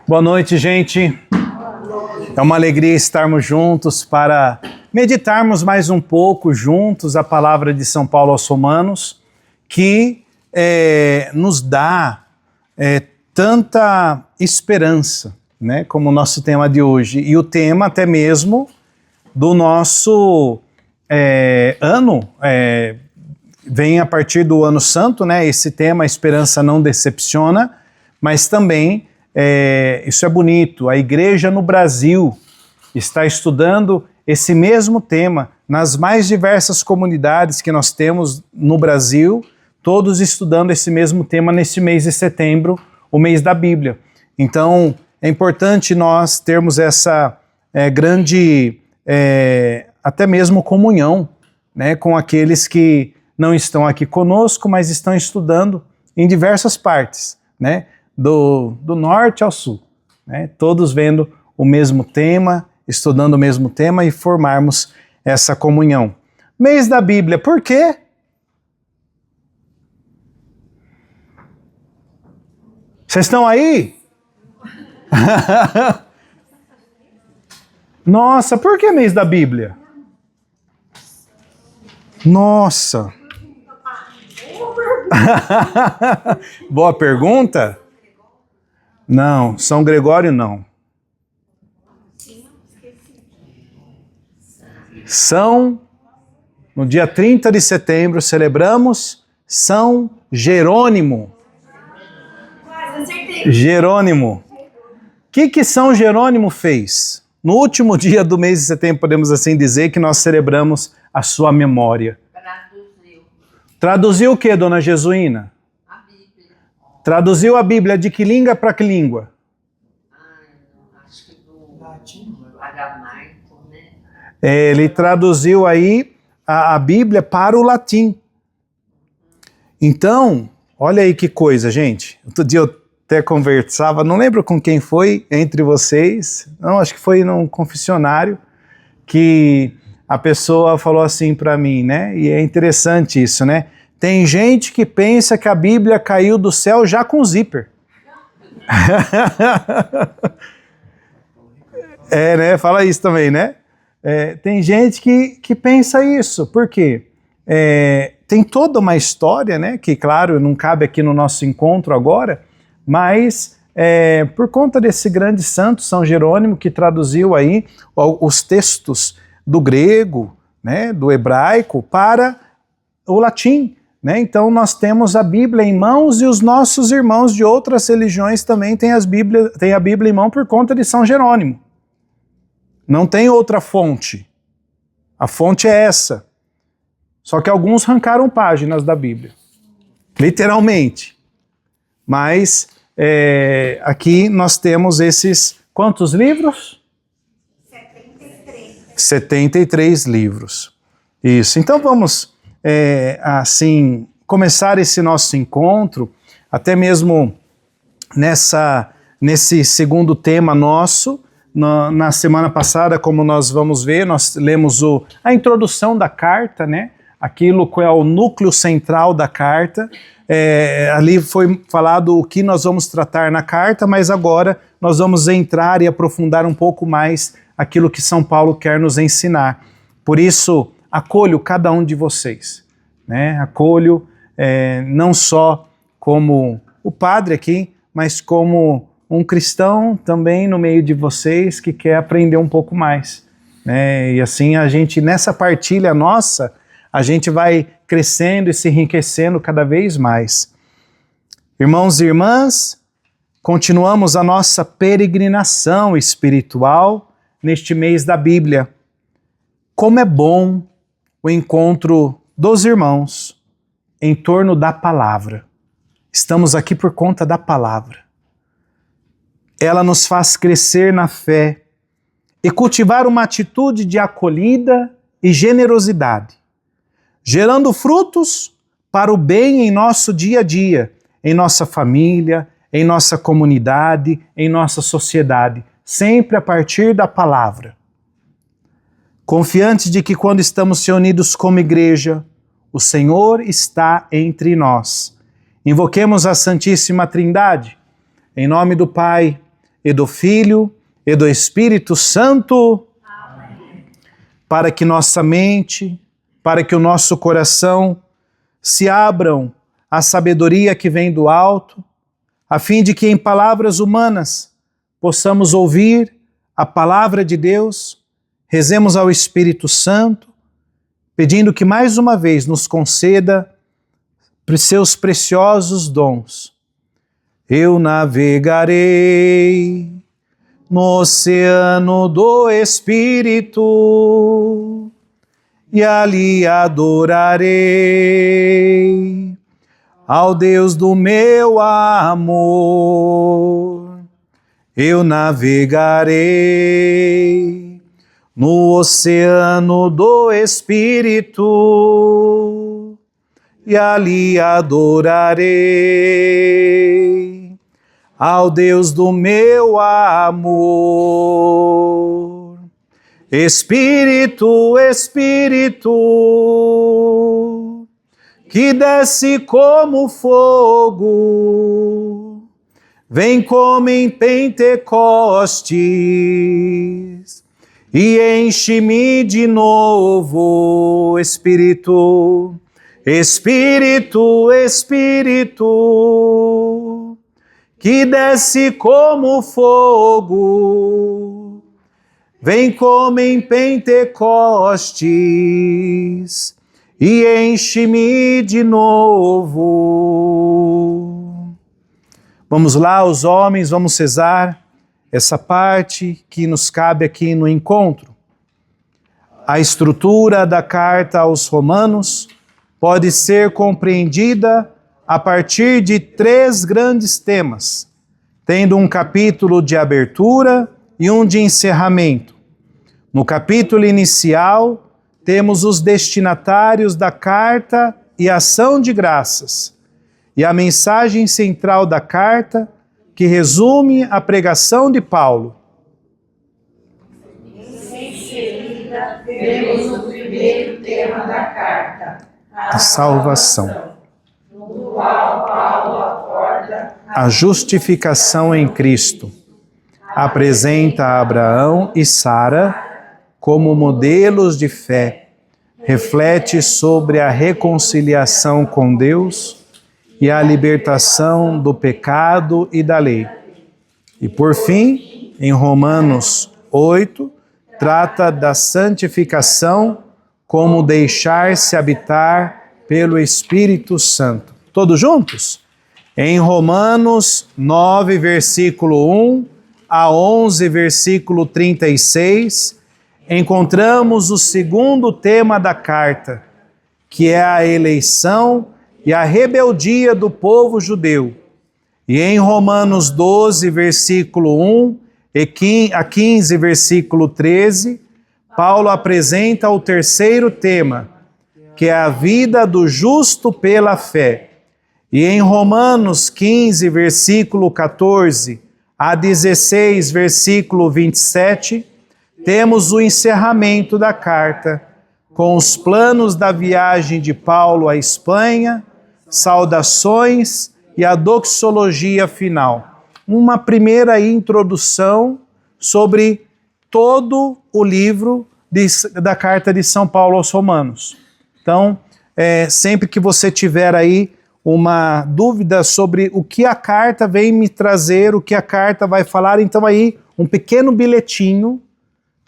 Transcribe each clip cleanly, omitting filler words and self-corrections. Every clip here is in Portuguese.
Boa noite, gente. É uma alegria estarmos juntos para meditarmos mais um pouco juntos a palavra de São Paulo aos Romanos, que nos dá tanta esperança, né, como o nosso tema de hoje. E o tema até mesmo do nosso ano, vem a partir do Ano Santo, né, esse tema, a esperança não decepciona, mas também isso é bonito, a igreja no Brasil está estudando esse mesmo tema nas mais diversas comunidades que nós temos no Brasil, todos estudando esse mesmo tema nesse mês de setembro, o mês da Bíblia. Então, é importante nós termos essa grande, até mesmo comunhão, né, com aqueles que não estão aqui conosco, mas estão estudando em diversas partes, né? Do norte ao sul, né? Todos vendo o mesmo tema, estudando o mesmo tema e formarmos essa comunhão. Mês da Bíblia, por quê? Vocês estão aí? Nossa, por que mês da Bíblia? Nossa! Boa pergunta? Não, São Gregório não. No dia 30 de setembro, celebramos São Jerônimo. Jerônimo. O que São Jerônimo fez? No último dia do mês de setembro, podemos assim dizer, que nós celebramos a sua memória. Traduziu o que, dona Jesuína? A Bíblia. Traduziu a Bíblia de que língua para que língua? Acho que do latim, aramaico, né? Ele traduziu aí a Bíblia para o latim. Então, olha aí que coisa, gente. Outro dia eu até conversava, não lembro com quem foi entre vocês, não, acho que foi num confessionário, que a pessoa falou assim para mim, né? E é interessante isso, né? Tem gente que pensa que a Bíblia caiu do céu já com zíper. Né? Fala isso também, né? Tem gente que pensa isso. Por quê? Tem toda uma história, né? Que, claro, não cabe aqui no nosso encontro agora, mas por conta desse grande santo, São Jerônimo, que traduziu aí os textos do grego, né, do hebraico, para o latim, né? Então nós temos a Bíblia em mãos e os nossos irmãos de outras religiões também têm a Bíblia em mão por conta de São Jerônimo. Não tem outra fonte. A fonte é essa. Só que alguns arrancaram páginas da Bíblia. Literalmente. Mas aqui nós temos esses... Quantos livros? 73 livros. Isso. Então vamos, assim, começar esse nosso encontro, até mesmo nesse segundo tema nosso. Na semana passada, como nós vamos ver, nós lemos a introdução da carta, né? Aquilo que é o núcleo central da carta. Ali foi falado o que nós vamos tratar na carta, mas agora nós vamos entrar e aprofundar um pouco mais aquilo que São Paulo quer nos ensinar. Por isso, acolho cada um de vocês, né? Acolho não só como o padre aqui, mas como um cristão também no meio de vocês que quer aprender um pouco mais, né? E assim a gente, nessa partilha nossa, a gente vai crescendo e se enriquecendo cada vez mais. Irmãos e irmãs, continuamos a nossa peregrinação espiritual neste mês da Bíblia. Como é bom o encontro dos irmãos em torno da palavra. Estamos aqui por conta da palavra. Ela nos faz crescer na fé e cultivar uma atitude de acolhida e generosidade, gerando frutos para o bem em nosso dia a dia, em nossa família, em nossa comunidade, em nossa sociedade, sempre a partir da palavra. Confiantes de que quando estamos reunidos como igreja, o Senhor está entre nós. Invoquemos a Santíssima Trindade, em nome do Pai, e do Filho, e do Espírito Santo. Amém. Para que nossa mente, para que o nosso coração se abram à sabedoria que vem do alto, a fim de que em palavras humanas possamos ouvir a palavra de Deus, rezemos ao Espírito Santo, pedindo que mais uma vez nos conceda seus preciosos dons. Eu navegarei no oceano do Espírito e ali adorarei ao Deus do meu amor. Eu navegarei no oceano do Espírito e ali adorarei ao Deus do meu amor. Espírito, Espírito, que desce como fogo, vem como em Pentecostes e enche-me de novo. Espírito, Espírito, Espírito, que desce como fogo, vem como em Pentecostes e enche-me de novo. Vamos lá, os homens, vamos rezar essa parte que nos cabe aqui no encontro. A estrutura da carta aos Romanos pode ser compreendida a partir de 3 grandes temas, tendo um capítulo de abertura e um de encerramento. No capítulo inicial, temos os destinatários da carta e ação de graças, e a mensagem central da carta, que resume a pregação de Paulo. Em seguida, temos o primeiro tema da carta, a salvação, no qual Paulo aborda a justificação em Cristo. Apresenta Abraão e Sara como modelos de fé, reflete sobre a reconciliação com Deus e a libertação do pecado e da lei. E por fim, em Romanos 8, trata da santificação como deixar-se habitar pelo Espírito Santo. Todos juntos? Em Romanos 9, versículo 1 a 11, versículo 36, encontramos o segundo tema da carta, que é a eleição e a rebeldia do povo judeu. E em Romanos 12, versículo 1 a 15, versículo 13, Paulo apresenta o terceiro tema, que é a vida do justo pela fé. E em Romanos 15, versículo 14 a 16, versículo 27, temos o encerramento da carta, com os planos da viagem de Paulo à Espanha, saudações e a doxologia final. Uma primeira introdução sobre todo o livro da carta de São Paulo aos Romanos. Então, sempre que você tiver aí uma dúvida sobre o que a carta vem me trazer, o que a carta vai falar, então aí um pequeno bilhetinho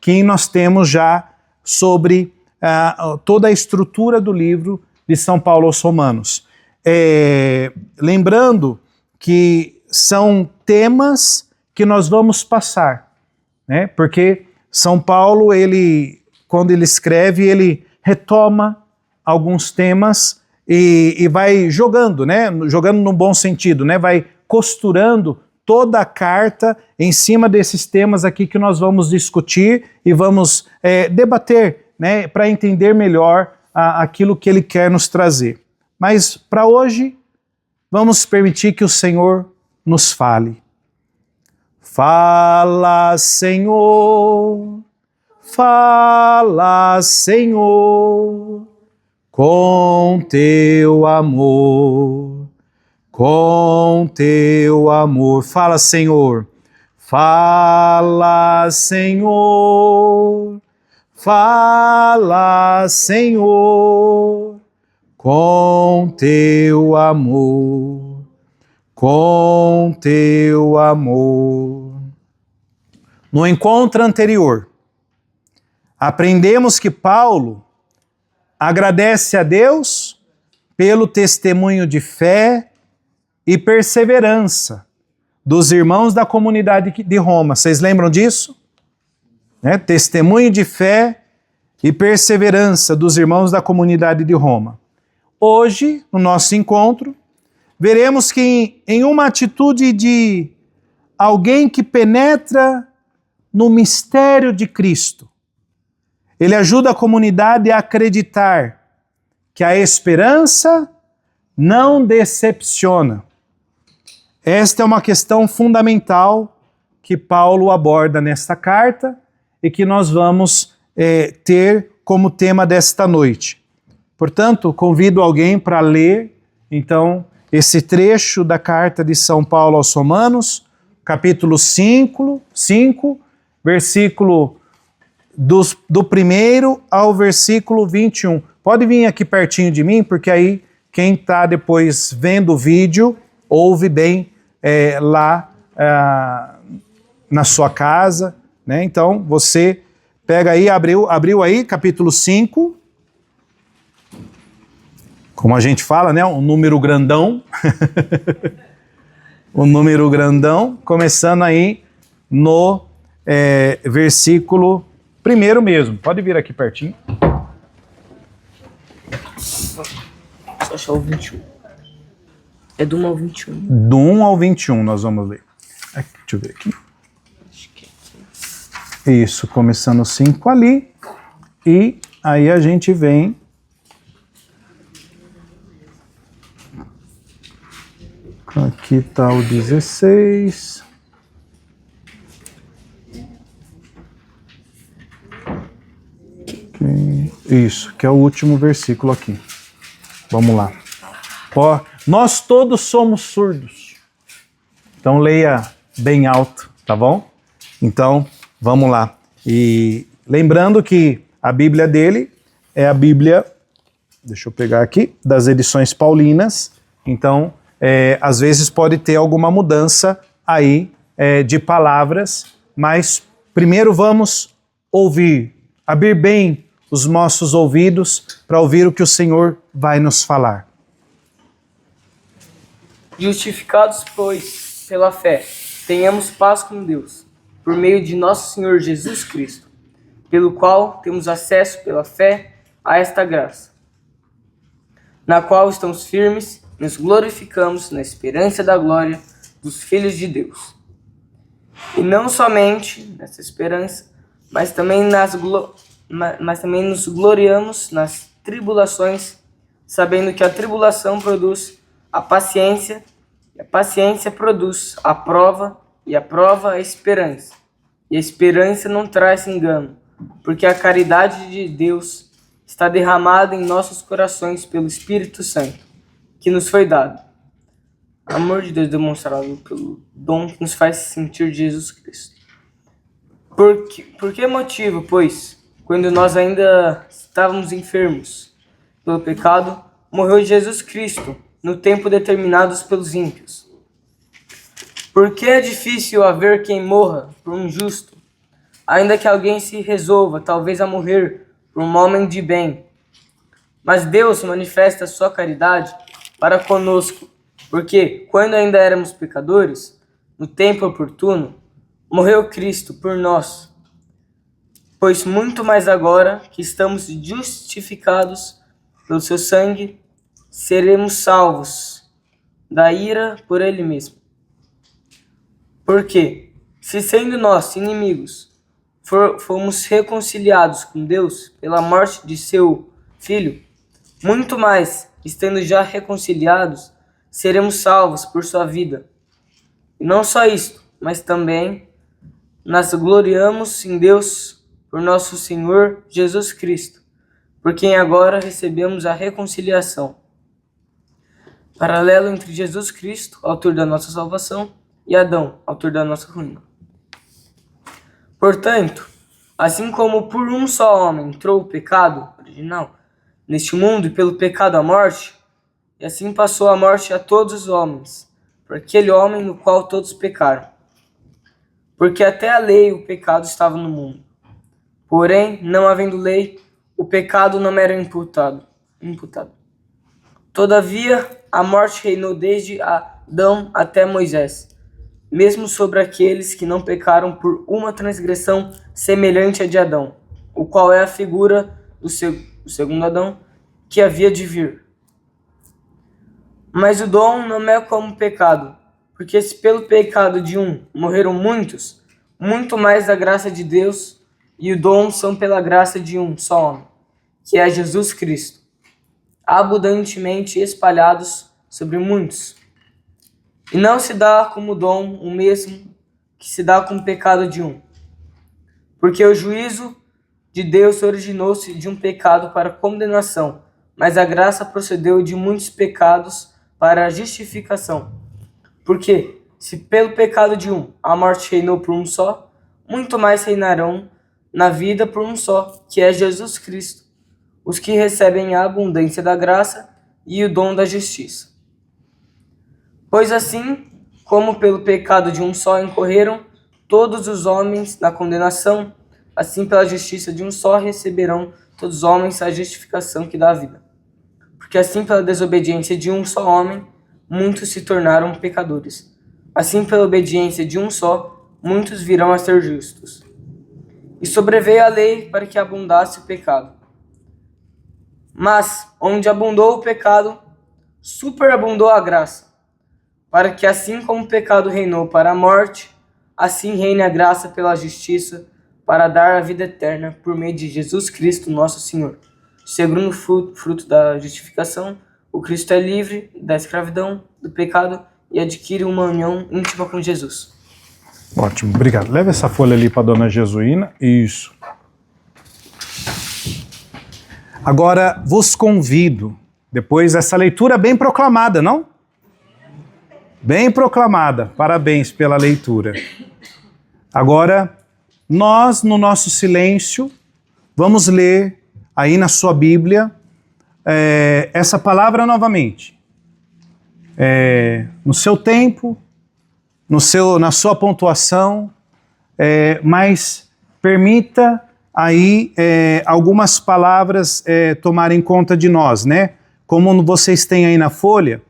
que nós temos já sobre toda a estrutura do livro de São Paulo aos Romanos. Lembrando que são temas que nós vamos passar, né? Porque São Paulo, quando ele escreve, ele retoma alguns temas e vai jogando, né? Jogando num bom sentido, né? Vai costurando toda a carta em cima desses temas aqui que nós vamos discutir e vamos debater, né? Para entender melhor aquilo que ele quer nos trazer. Mas para hoje, vamos permitir que o Senhor nos fale. Fala, Senhor, fala, Senhor, com teu amor, com teu amor. Fala, Senhor, Fala, Senhor, fala, Senhor, com teu amor, com teu amor. No encontro anterior, aprendemos que Paulo agradece a Deus pelo testemunho de fé e perseverança dos irmãos da comunidade de Roma. Vocês lembram disso? Testemunho de fé e perseverança dos irmãos da comunidade de Roma. Hoje, no nosso encontro, veremos que em uma atitude de alguém que penetra no mistério de Cristo, ele ajuda a comunidade a acreditar que a esperança não decepciona. Esta é uma questão fundamental que Paulo aborda nesta carta e que nós vamos ter como tema desta noite. Portanto, convido alguém para ler, então, esse trecho da carta de São Paulo aos Romanos, capítulo 5, versículo do 1º ao versículo 21. Pode vir aqui pertinho de mim, porque aí quem está depois vendo o vídeo ouve bem lá na sua casa, né? Então você pega aí, abriu aí, capítulo 5, como a gente fala, né? Um número grandão, o número grandão, começando aí no versículo 1º mesmo. Pode vir aqui pertinho. Só achar o 21. É do 1 ao 21. Do 1 ao 21 nós vamos ler. Aqui, deixa eu ver aqui. Acho que é aqui. Isso, começando o 5 ali. E aí a gente vem... Aqui está o 16. Isso, que é o último versículo aqui. Vamos lá. Ó, nós todos somos surdos. Então leia bem alto, tá bom? Então, vamos lá. E lembrando que a Bíblia dele é a Bíblia, deixa eu pegar aqui, das edições paulinas. Então, às vezes pode ter alguma mudança aí de palavras, mas primeiro vamos ouvir, abrir bem os nossos ouvidos para ouvir o que o Senhor vai nos falar. Justificados, pois, pela fé, tenhamos paz com Deus, por meio de nosso Senhor Jesus Cristo, pelo qual temos acesso pela fé a esta graça, na qual estamos firmes e nos glorificamos na esperança da glória dos filhos de Deus. E não somente nessa esperança, mas também nos gloriamos nas tribulações, sabendo que a tribulação produz a paciência, e a paciência produz a prova, e a prova a esperança. E a esperança não traz engano, porque a caridade de Deus está derramada em nossos corações pelo Espírito Santo, que nos foi dado. Amor de Deus demonstrado pelo dom que nos faz sentir Jesus Cristo. Por que motivo, pois, quando nós ainda estávamos enfermos pelo pecado, morreu Jesus Cristo no tempo determinado pelos ímpios? Porque é difícil haver quem morra por um justo, ainda que alguém se resolva, talvez, a morrer por um homem de bem. Mas Deus manifesta a sua caridade para conosco, porque, quando ainda éramos pecadores, no tempo oportuno, morreu Cristo por nós. Pois muito mais agora que estamos justificados pelo seu sangue, seremos salvos da ira por ele mesmo. Porque, se sendo nós inimigos, fomos reconciliados com Deus pela morte de seu Filho, muito mais, estando já reconciliados, seremos salvos por sua vida. E não só isto, mas também nós gloriamos em Deus por nosso Senhor Jesus Cristo, por quem agora recebemos a reconciliação. Paralelo entre Jesus Cristo, autor da nossa salvação, e Adão, autor da nossa ruína. Portanto, assim como por um só homem entrou o pecado original neste mundo e pelo pecado a morte, e assim passou a morte a todos os homens, por aquele homem no qual todos pecaram. Porque até a lei o pecado estava no mundo. Porém, não havendo lei, o pecado não era imputado. Todavia, a morte reinou desde Adão até Moisés, mesmo sobre aqueles que não pecaram por uma transgressão semelhante à de Adão, o qual é a figura do segundo Adão, que havia de vir. Mas o dom não é como o pecado, porque se pelo pecado de um morreram muitos, muito mais a graça de Deus e o dom são pela graça de um só homem, que é Jesus Cristo, abundantemente espalhados sobre muitos. E não se dá como dom o mesmo que se dá com o pecado de um. Porque o juízo de Deus originou-se de um pecado para condenação, mas a graça procedeu de muitos pecados para a justificação. Porque, se pelo pecado de um a morte reinou por um só, muito mais reinarão na vida por um só, que é Jesus Cristo, os que recebem a abundância da graça e o dom da justiça. Pois assim, como pelo pecado de um só incorreram todos os homens na condenação, assim pela justiça de um só receberão todos os homens a justificação que dá a vida. Porque assim pela desobediência de um só homem, muitos se tornaram pecadores. Assim pela obediência de um só, muitos virão a ser justos. E sobreveio a lei para que abundasse o pecado. Mas, onde abundou o pecado, superabundou a graça, para que assim como o pecado reinou para a morte, assim reine a graça pela justiça, para dar a vida eterna por meio de Jesus Cristo, nosso Senhor. Segundo o fruto da justificação, o Cristo é livre da escravidão, do pecado e adquire uma união íntima com Jesus. Ótimo, obrigado. Leva essa folha ali para a dona Jesuína. Isso. Agora, vos convido, depois dessa leitura bem proclamada, não? Bem proclamada. Parabéns pela leitura. Agora, nós, no nosso silêncio, vamos ler aí na sua Bíblia essa palavra novamente. No seu tempo, na sua pontuação, mas permita aí algumas palavras tomarem conta de nós, né? Como vocês têm aí na folha,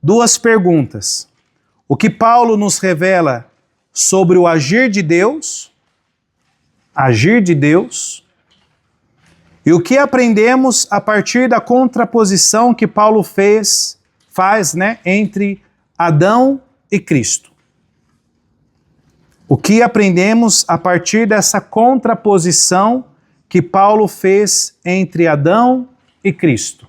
duas perguntas. O que Paulo nos revela sobre o agir de Deus, e o que aprendemos a partir da contraposição que Paulo faz, né, entre Adão e Cristo. O que aprendemos a partir dessa contraposição que Paulo fez entre Adão e Cristo.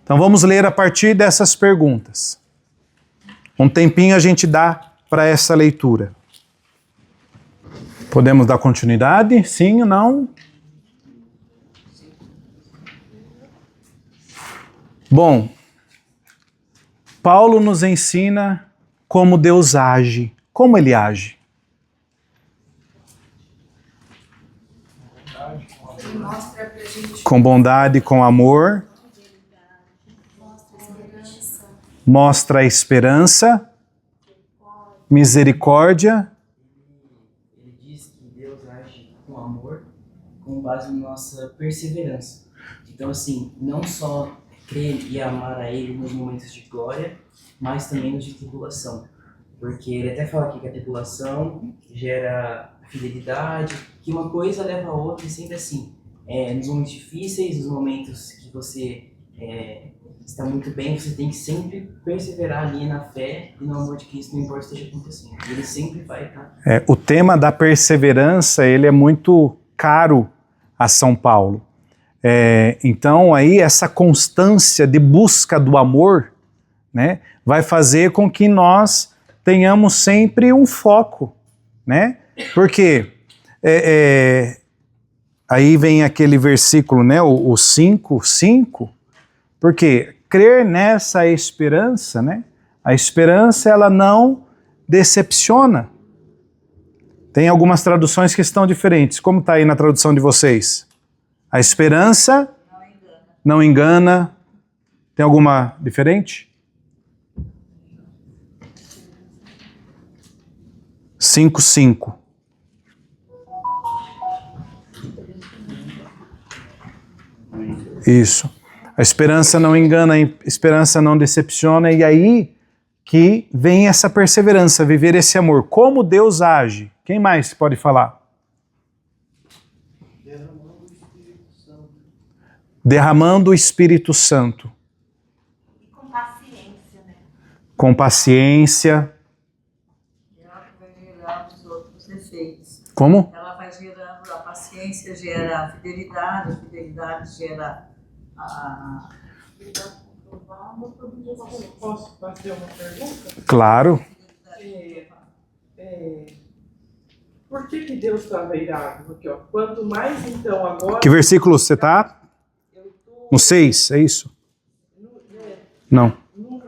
Então vamos ler a partir dessas perguntas. Um tempinho a gente dá para essa leitura. Podemos dar continuidade? Sim ou não? Bom, Paulo nos ensina como Deus age. Como ele age? Com bondade, com amor. Mostra a esperança. Misericórdia. Ele diz que Deus age com amor, com base na nossa perseverança. Então, assim, não só crer e amar a Ele nos momentos de glória, mas também nos de tribulação. Porque ele até fala aqui que a tribulação gera fidelidade, que uma coisa leva a outra e sempre assim. Nos momentos difíceis, nos momentos que você está muito bem, você tem que sempre perseverar ali na fé e no amor de Cristo, não importa o que esteja acontecendo. Ele sempre vai estar. O tema da perseverança, ele é muito caro a São Paulo. Então, aí, essa constância de busca do amor, né, vai fazer com que nós tenhamos sempre um foco, né? Porque aí vem aquele versículo, né, o 5, porque crer nessa esperança, né? A esperança, ela não decepciona. Tem algumas traduções que estão diferentes. Como está aí na tradução de vocês? A esperança não engana. Tem alguma diferente? 5:5. Isso. A esperança não engana, a esperança não decepciona, e aí que vem essa perseverança, viver esse amor. Como Deus age? Quem mais pode falar? Derramando o Espírito Santo. E com paciência, né? Com paciência. Ela vai gerar os outros efeitos. Como? Ela vai gerando, a paciência gera a fidelidade gera a... Posso fazer uma pergunta? Claro. Por que Deus estava irado? Aqui, ó. Quanto mais então agora. Que versículo você está? Eu tô No 6, é isso? Não. no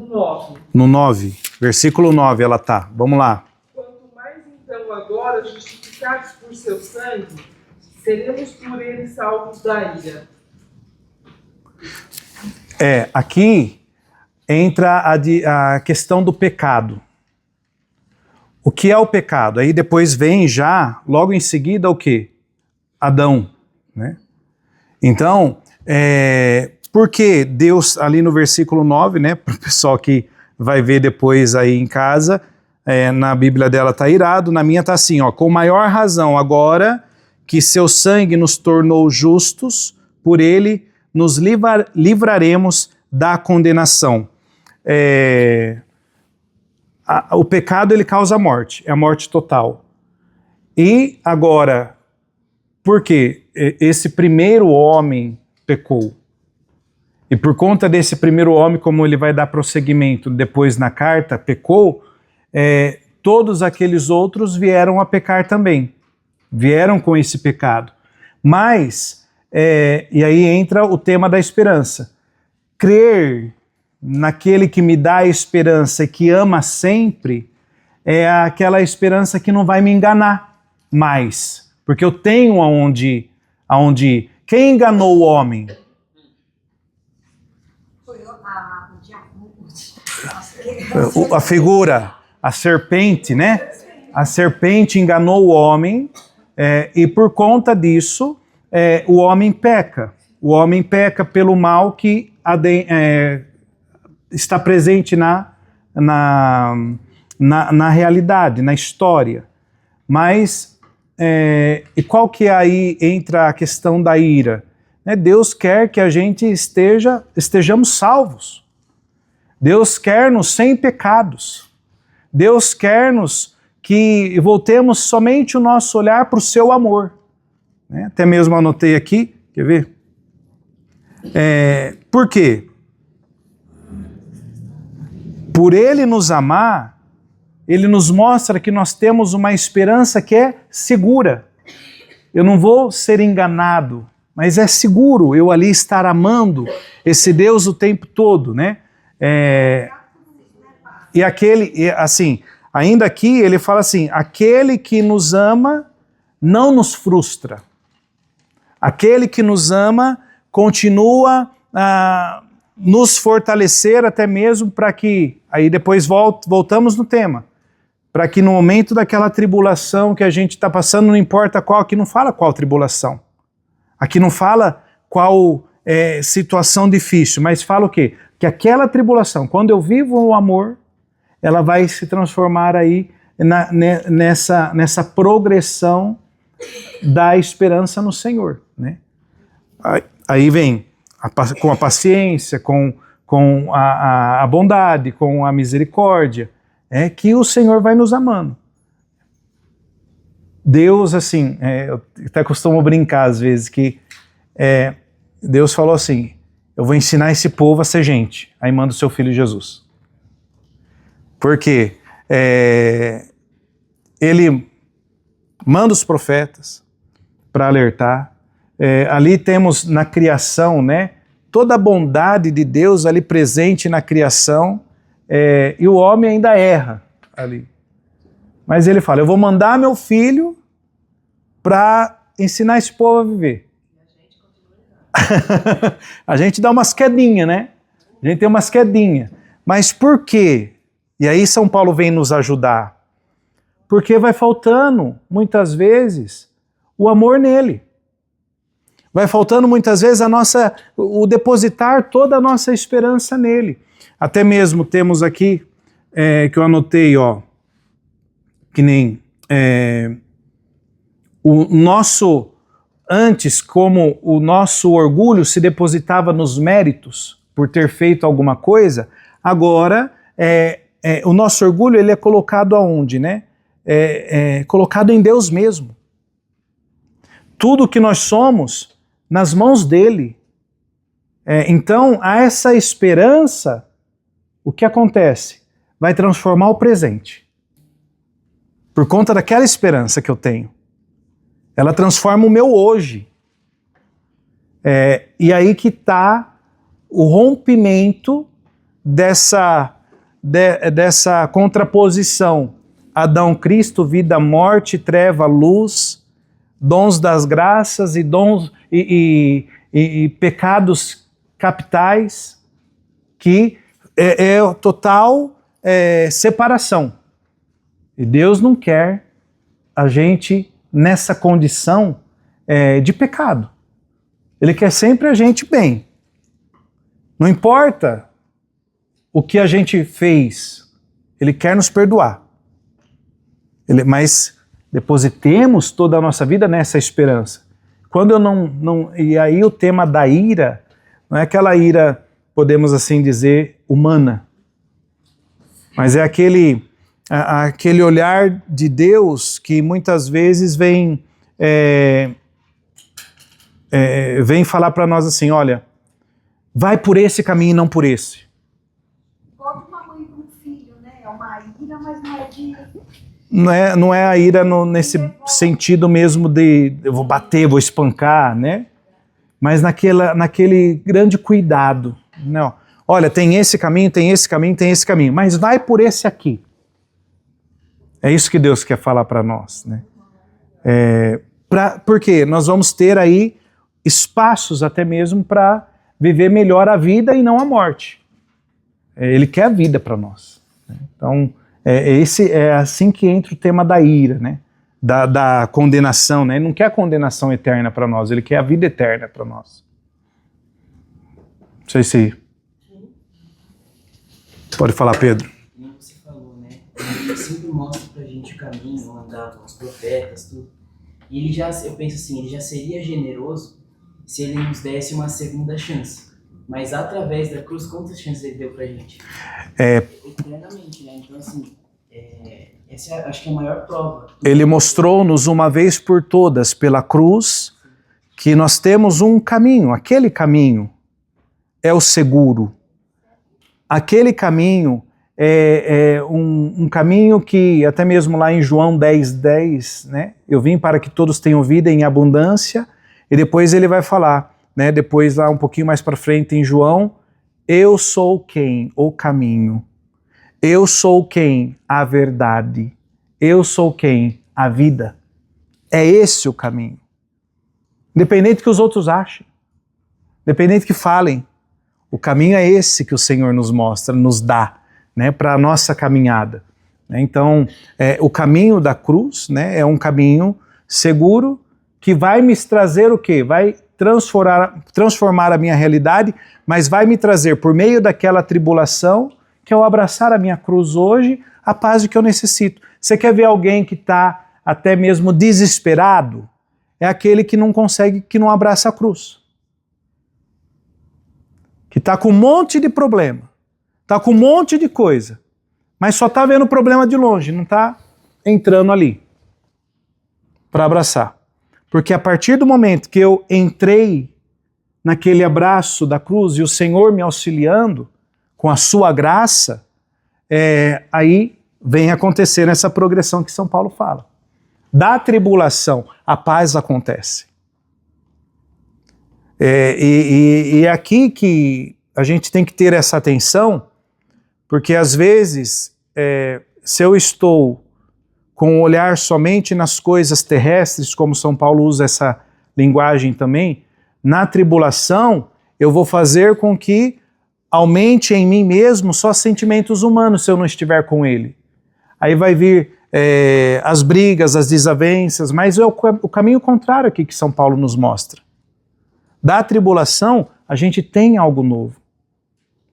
9. No 9. Versículo 9 ela tá. Vamos lá. Quanto mais então agora justificados por seu sangue, seremos por ele salvos da ira. Aqui entra a questão do pecado. O que é o pecado? Aí depois vem já, logo em seguida, o quê? Adão, né? Então, por que Deus, ali no versículo 9, né, para o pessoal que vai ver depois aí em casa, na Bíblia dela tá irado, na minha tá assim, ó, com maior razão agora que seu sangue nos tornou justos, por ele nos livraremos da condenação. O pecado, ele causa morte, é a morte total. E agora, por quê? Esse primeiro homem pecou. E por conta desse primeiro homem, como ele vai dar prosseguimento depois na carta, pecou, todos aqueles outros vieram a pecar também. Vieram com esse pecado. Mas, e aí entra o tema da esperança. Crer naquele que me dá a esperança e que ama sempre, é aquela esperança que não vai me enganar mais. Porque eu tenho aonde ir. Quem enganou o homem? Foi A figura, a serpente, né? A serpente enganou o homem, e por conta disso, o homem peca. O homem peca pelo mal que está presente na realidade, na história. Mas, e qual que aí entra a questão da ira? Deus quer que a gente estejamos salvos. Deus quer-nos sem pecados. Deus quer-nos que voltemos somente o nosso olhar para o seu amor. Até mesmo anotei aqui, quer ver? Por quê? Por ele nos amar, ele nos mostra que nós temos uma esperança que é segura. Eu não vou ser enganado, mas é seguro eu ali estar amando esse Deus o tempo todo, né? E assim, ainda aqui ele fala assim, aquele que nos ama não nos frustra. Aquele que nos ama continua a nos fortalecer até mesmo para que, aí depois voltamos no tema, para que no momento daquela tribulação que a gente está passando, não importa qual, aqui não fala qual tribulação, aqui não fala qual situação difícil, mas fala o quê? Que aquela tribulação, quando eu vivo o amor, ela vai se transformar aí nessa progressão da esperança no Senhor, né? Aí vem com a paciência, com a bondade, com a misericórdia, que o Senhor vai nos amando. Deus, assim, eu até costumo brincar às vezes que Deus falou assim, eu vou ensinar esse povo a ser gente, aí manda o seu filho Jesus. Porque ele manda os profetas para alertar. Ali temos na criação, né, toda a bondade de Deus ali presente na criação, e o homem ainda erra ali. Mas ele fala, eu vou mandar meu filho para ensinar esse povo a viver. A gente dá umas quedinhas, né? A gente tem umas quedinhas. Mas por quê? E aí São Paulo vem nos ajudar. Porque vai faltando, muitas vezes, o amor nele. Vai faltando, muitas vezes, o depositar toda a nossa esperança nele. Até mesmo temos aqui, que eu anotei, ó, que nem o nosso... Antes, como o nosso orgulho se depositava nos méritos por ter feito alguma coisa, agora o nosso orgulho ele é colocado aonde, né? Colocado em Deus mesmo. Tudo que nós somos nas mãos dele. Então, a essa esperança, o que acontece? Vai transformar o presente. Por conta daquela esperança que eu tenho. Ela transforma o meu hoje. E aí que está o rompimento dessa contraposição. Adão, Cristo, vida, morte, treva, luz, dons das graças e dons e pecados capitais, que é total separação. E Deus não quer a gente nessa condição de pecado. Ele quer sempre a gente bem. Não importa o que a gente fez, ele quer nos perdoar. Mas depositemos toda a nossa vida nessa esperança. Quando eu não... E aí o tema da ira, não é aquela ira, podemos assim dizer, humana, mas é aquele olhar de Deus que muitas vezes vem falar para nós assim, olha, vai por esse caminho e não por esse. Como uma mãe com um filho, né? É uma ira, mas não é de... Não é a ira nesse sentido mesmo de eu vou bater, vou espancar, né? Mas naquele grande cuidado. Não. Olha, tem esse caminho, tem esse caminho, tem esse caminho, mas vai por esse aqui. É isso que Deus quer falar para nós, né? Porque nós vamos ter aí espaços até mesmo para viver melhor a vida e não a morte. Ele quer a vida para nós. Então, é assim que entra o tema da ira, né? Da condenação, né? Ele não quer a condenação eterna para nós, ele quer a vida eterna para nós. Não sei se... Pode falar, Pedro. Como você falou, né? Ele sempre mostra pra gente o caminho, andar com os profetas, tudo. E ele eu penso assim, ele já seria generoso se ele nos desse uma segunda chance. Mas através da cruz, quantas chances ele deu pra gente? Eternamente, né? Então, assim, essa acho que é a maior prova. Ele mostrou-nos uma vez por todas, pela cruz, que nós temos um caminho. Aquele caminho é o seguro. Aquele caminho é um caminho que, até mesmo lá em João 10:10, né? Eu vim para que todos tenham vida em abundância, e depois ele vai falar, né? Depois lá um pouquinho mais para frente em João, eu sou quem? O caminho. Eu sou quem? A verdade. Eu sou quem? A vida. É esse o caminho. Independente que os outros achem, independente que falem, o caminho é esse que o Senhor nos mostra, nos dá, né, para a nossa caminhada. Então, o caminho da cruz, né, é um caminho seguro que vai me trazer o quê? Vai transformar a minha realidade, mas vai me trazer, por meio daquela tribulação, que ao abraçar a minha cruz hoje, a paz que eu necessito. Você quer ver alguém que está até mesmo desesperado? É aquele que não consegue, que não abraça a cruz. Que está com um monte de problema, está com um monte de coisa, mas só está vendo o problema de longe, não está entrando ali para abraçar. Porque a partir do momento que eu entrei naquele abraço da cruz e o Senhor me auxiliando com a sua graça, aí vem acontecer essa progressão que São Paulo fala. Da tribulação, a paz acontece. E é aqui que a gente tem que ter essa atenção, porque às vezes, se eu estou com o olhar somente nas coisas terrestres, como São Paulo usa essa linguagem também, na tribulação eu vou fazer com que aumente em mim mesmo só sentimentos humanos se eu não estiver com ele. Aí vai vir as brigas, as desavenças, mas é o caminho contrário aqui que São Paulo nos mostra. Da tribulação, a gente tem algo novo.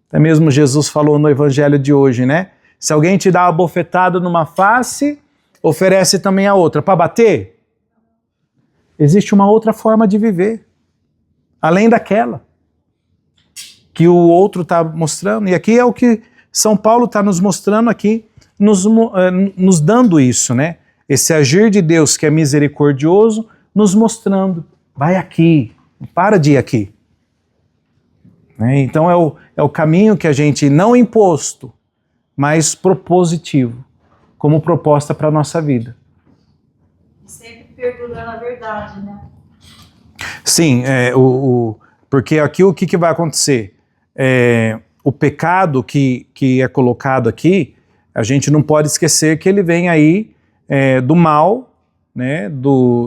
Até mesmo Jesus falou no evangelho de hoje, né? Se alguém te dá uma bofetada numa face, oferece também a outra. Para bater? Existe uma outra forma de viver, além daquela que o outro está mostrando. E aqui é o que São Paulo está nos mostrando aqui, nos dando isso, né? Esse agir de Deus que é misericordioso, nos mostrando, vai aqui, não para de ir aqui. Então é o caminho que a gente, não imposto, mas propositivo, como proposta para a nossa vida. Sempre perdurando a verdade, né? Sim, porque aqui o que vai acontecer? O pecado que é colocado aqui, a gente não pode esquecer que ele vem aí do mal, né,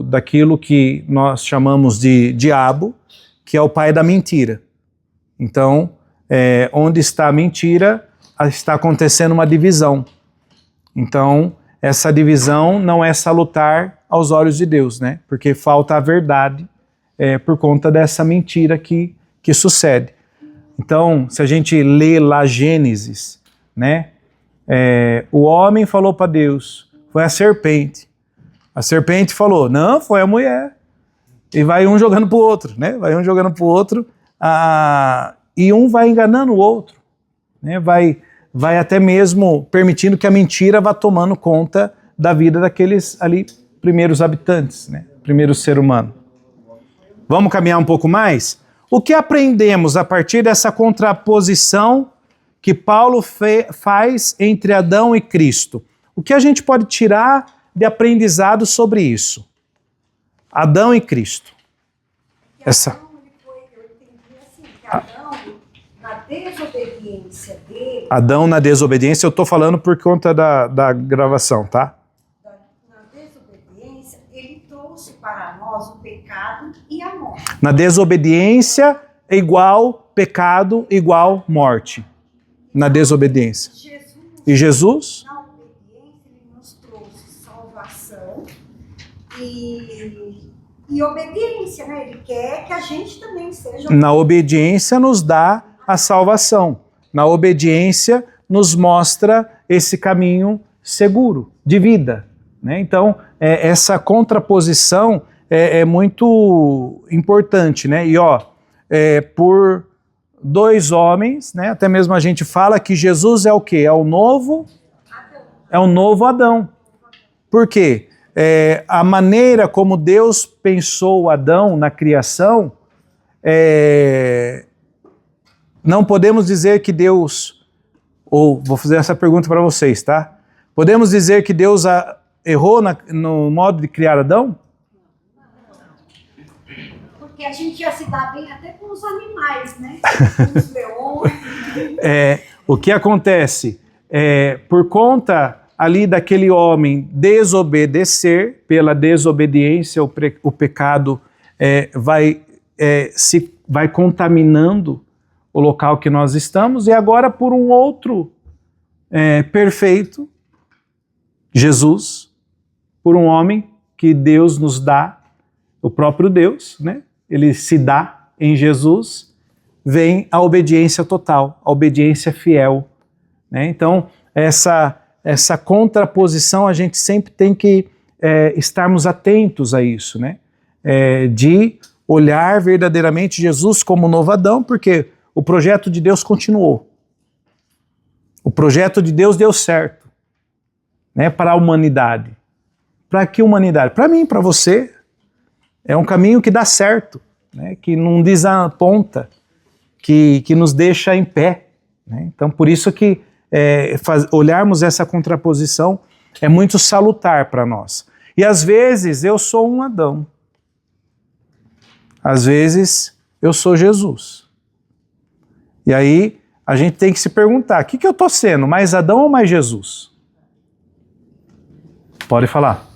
daquilo que nós chamamos de diabo, que é o pai da mentira. Então, onde está a mentira, está acontecendo uma divisão. Então, essa divisão não é salutar aos olhos de Deus, né? Porque falta a verdade por conta dessa mentira que sucede. Então, se a gente lê lá Gênesis, né? O homem falou para Deus, foi a serpente. A serpente falou, não, foi a mulher. E vai um jogando para o outro, né? Vai um jogando para o outro, e um vai enganando o outro, né? Vai até mesmo permitindo que a mentira vá tomando conta da vida daqueles ali primeiros habitantes, né? Primeiro ser humano. Vamos caminhar um pouco mais? O que aprendemos a partir dessa contraposição que Paulo faz entre Adão e Cristo? O que a gente pode tirar de aprendizado sobre isso? Adão e Cristo. Eu entendi assim, que Adão, na desobediência dele, Adão na desobediência, eu estou falando por conta da gravação, tá? na desobediência, ele trouxe para nós o pecado e a morte. Na desobediência é igual pecado, igual morte. Na desobediência. E Jesus? Na obediência, ele nos trouxe salvação e obediência, né? Ele quer que a gente também seja... Na obediência nos dá a salvação. Na obediência nos mostra esse caminho seguro, de vida, né? Então, essa contraposição é muito importante, né? E por dois homens, né? Até mesmo a gente fala que Jesus é o quê? É o novo Adão. Por quê? A maneira como Deus pensou Adão na criação, não podemos dizer que Deus, ou vou fazer essa pergunta para vocês, tá? Podemos dizer que Deus errou no modo de criar Adão? Porque a gente ia se dar bem até com os animais, né? Com os leões. O que acontece? Por conta ali daquele homem desobedecer, pela desobediência, o pecado vai contaminando o local que nós estamos, e agora por um outro perfeito, Jesus, por um homem que Deus nos dá, o próprio Deus, né? Ele se dá em Jesus, vem a obediência total, a obediência fiel, né? Então, essa contraposição a gente sempre tem que estarmos atentos a isso, né? De olhar verdadeiramente Jesus como novo Adão, porque o projeto de Deus continuou. O projeto de Deus deu certo, né? Para a humanidade. Para que humanidade? Para mim, para você. É um caminho que dá certo, né? Que não desaponta, que nos deixa em pé, né? Então, por isso que olharmos essa contraposição é muito salutar para nós. E às vezes eu sou um Adão. Às vezes eu sou Jesus. E aí a gente tem que se perguntar, o que eu estou sendo, mais Adão ou mais Jesus? Pode falar.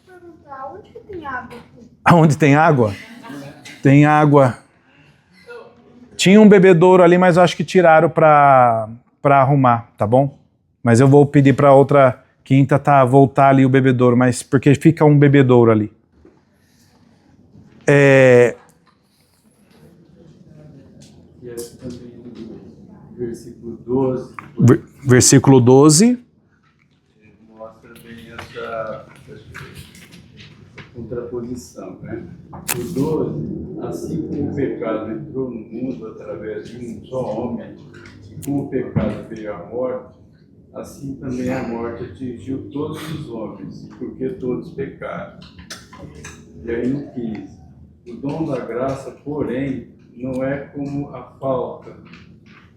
Vou perguntar, onde que tem água aqui? Aonde tem água? Tem água. Tinha um bebedouro ali, mas eu acho que tiraram para arrumar, tá bom? Mas eu vou pedir para outra quinta voltar ali o bebedouro, mas porque fica um bebedouro ali. Versículo 12. Versículo 12. Mostra bem essa contraposição, né? O 12, assim como o pecado entrou no mundo através de um só homem, e como o pecado veio à morte, assim também a morte atingiu todos os homens, porque todos pecaram. E aí no 15, o dom da graça, porém, não é como a falta.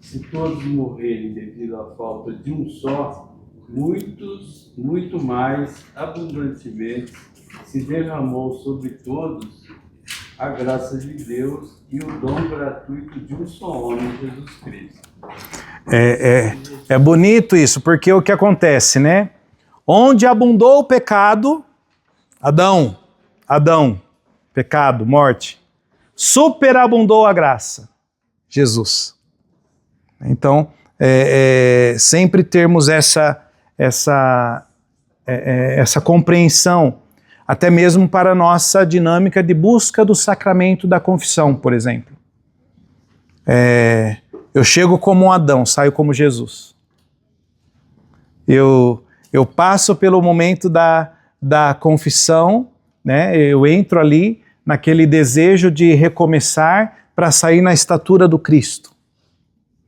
Se todos morrerem devido à falta de um só, muito mais abundantemente se derramou sobre todos a graça de Deus e o dom gratuito de um só homem, Jesus Cristo. É bonito isso, porque o que acontece, né? Onde abundou o pecado, Adão, pecado, morte, superabundou a graça, Jesus. Então, sempre termos essa compreensão, até mesmo para a nossa dinâmica de busca do sacramento da confissão, por exemplo. Eu chego como um Adão, saio como Jesus. Eu passo pelo momento da confissão, né? Eu entro ali naquele desejo de recomeçar para sair na estatura do Cristo.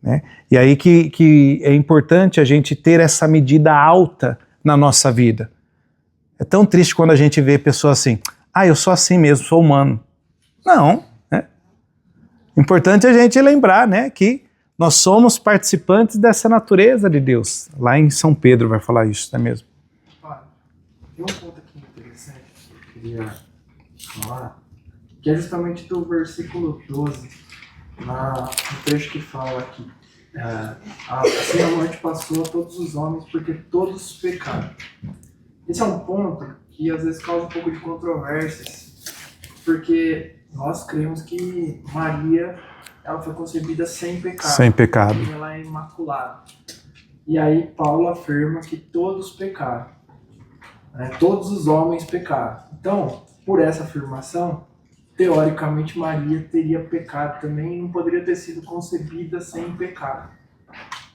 Né? E aí que é importante a gente ter essa medida alta na nossa vida. É tão triste quando a gente vê pessoas assim, eu sou assim mesmo, sou humano. Não, né? Importante a gente lembrar, né, que nós somos participantes dessa natureza de Deus. Lá em São Pedro vai falar isso, não é mesmo? Tem um ponto aqui interessante que eu queria falar, que é justamente do versículo 12, no trecho que fala aqui. Assim a morte passou a todos os homens, porque todos pecaram. Esse é um ponto que às vezes causa um pouco de controvérsias, porque nós cremos que Maria, ela foi concebida sem pecado. Sem pecado. Ela é imaculada. E aí Paulo afirma que todos pecaram. Né? Todos os homens pecaram. Então, por essa afirmação, teoricamente Maria teria pecado também e não poderia ter sido concebida sem pecado.